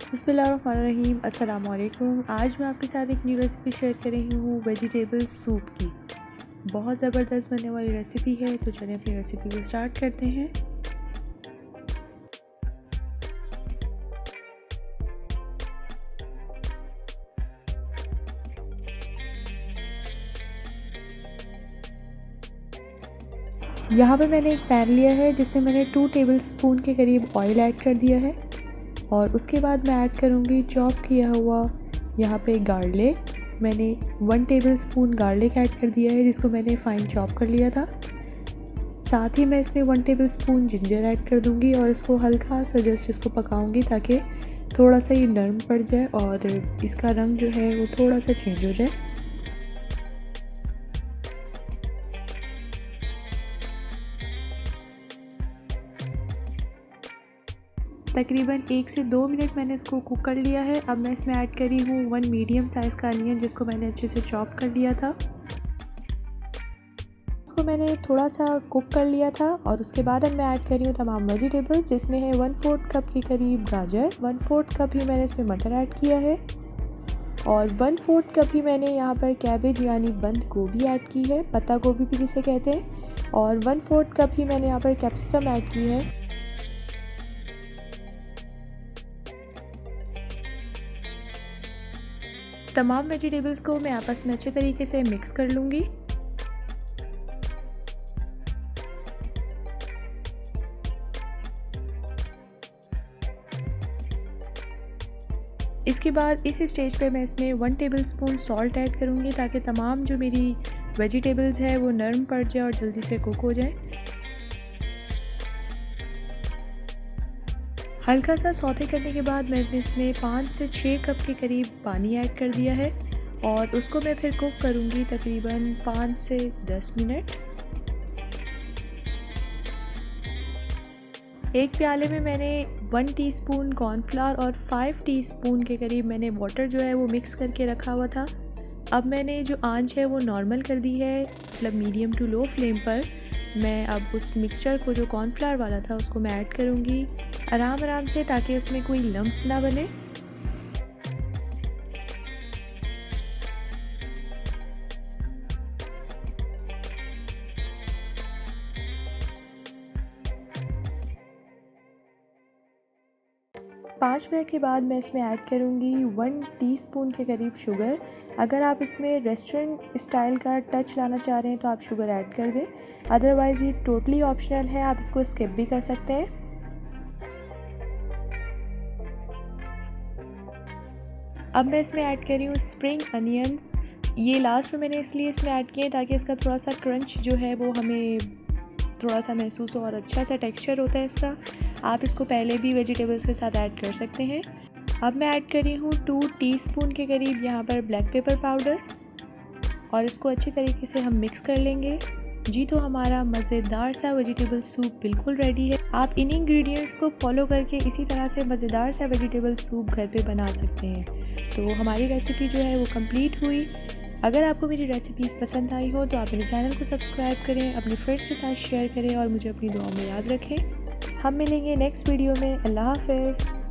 बिस्मिल्लाहिर्रहमानिर्रहीम। अस्सलाम वालेकुम। आज मैं आपके साथ एक न्यू रेसिपी शेयर कर रही हूँ वेजिटेबल सूप की। बहुत ज़बरदस्त बनने वाली रेसिपी है, तो चलिए अपनी रेसिपी को स्टार्ट करते हैं। यहाँ पर मैंने एक पैन लिया है जिसमें मैंने 2 टेबलस्पून के करीब ऑयल ऐड कर दिया है और उसके बाद मैं ऐड करूँगी चॉप किया हुआ यहाँ पे गार्लिक। मैंने 1 टेबलस्पून गार्लिक ऐड कर दिया है जिसको मैंने फ़ाइन चॉप कर लिया था। साथ ही मैं इसमें 1 टेबलस्पून जिंजर ऐड कर दूँगी और इसको हल्का सा जस्ट इसको पकाऊँगी ताकि थोड़ा सा ये नरम पड़ जाए और इसका रंग जो है वो थोड़ा सा चेंज हो जाए। तकरीबन 1 से 2 मिनट मैंने इसको कुक कर लिया है। अब मैं इसमें ऐड करी हूँ 1 मीडियम साइज़ का अनियन जिसको मैंने अच्छे से चॉप कर लिया था। इसको मैंने थोड़ा सा कुक कर लिया था और उसके बाद अब मैं ऐड करी हूँ तमाम वेजिटेबल्स जिसमें है 1/4 कप के करीब गाजर, 1/4 कप ही मैंने इसमें मटर ऐड किया है और 1/4 कप ही मैंने यहाँ पर कैबेज यानी बंद गोभी ऐड की है, पत्ता गोभी भी जिसे कहते हैं, और 1/4 कप ही मैंने यहाँ पर कैप्सिकम ऐड की है। तमाम वेजिटेबल्स को मैं आपस में अच्छे तरीके से मिक्स कर लूँगी। इसके बाद इस स्टेज पे मैं इसमें 1 टेबलस्पून सॉल्ट ऐड करूँगी ताकि तमाम जो मेरी वेजिटेबल्स है वो नरम पड़ जाए और जल्दी से कुक हो जाए। हल्का सा सौते करने के बाद मैंने इसमें 5 से 6 कप के करीब पानी ऐड कर दिया है और उसको मैं फिर कुक करूँगी तकरीबन 5 से 10 मिनट। एक प्याले में मैंने 1 टीस्पून कॉर्नफ्लावर और 5 टीस्पून के करीब मैंने वाटर जो है वो मिक्स करके रखा हुआ था। अब मैंने जो आंच है वो नॉर्मल कर दी है, मतलब मीडियम टू लो फ्लेम पर। मैं अब उस मिक्सचर को जो कॉर्नफ्लावर वाला था उसको मैं ऐड करूँगी आराम से ताकि उसमें कोई लम्स ना बने। पाँच मिनट के बाद मैं इसमें ऐड करूँगी 1 टीस्पून के करीब शुगर। अगर आप इसमें रेस्टोरेंट स्टाइल का टच लाना चाह रहे हैं तो आप शुगर ऐड कर दें, अदरवाइज़ ये टोटली ऑप्शनल है, आप इसको स्किप भी कर सकते हैं। अब मैं इसमें ऐड कर रही हूँ स्प्रिंग अनियंस। ये लास्ट में मैंने इसलिए इसमें ऐड किए ताकि इसका थोड़ा सा क्रंच जो है वो हमें थोड़ा सा महसूस हो और अच्छा सा टेक्सचर होता है इसका। आप इसको पहले भी वेजिटेबल्स के साथ ऐड कर सकते हैं। अब मैं ऐड कर रही हूँ 2 टीस्पून के करीब यहाँ पर ब्लैक पेपर पाउडर और इसको अच्छी तरीके से हम मिक्स कर लेंगे। जी तो हमारा मज़ेदार सा वेजिटेबल सूप बिल्कुल रेडी है। आप इन इंग्रेडिएंट्स को फॉलो करके इसी तरह से मज़ेदार सा वेजिटेबल सूप घर पे बना सकते हैं। तो हमारी रेसिपी जो है वो कंप्लीट हुई। अगर आपको मेरी रेसिपीज़ पसंद आई हो तो आप मेरे चैनल को सब्सक्राइब करें, अपने फ्रेंड्स के साथ शेयर करें और मुझे अपनी दुआ में याद रखें। हम मिलेंगे नेक्स्ट वीडियो में। अल्लाह हाफ़िज़।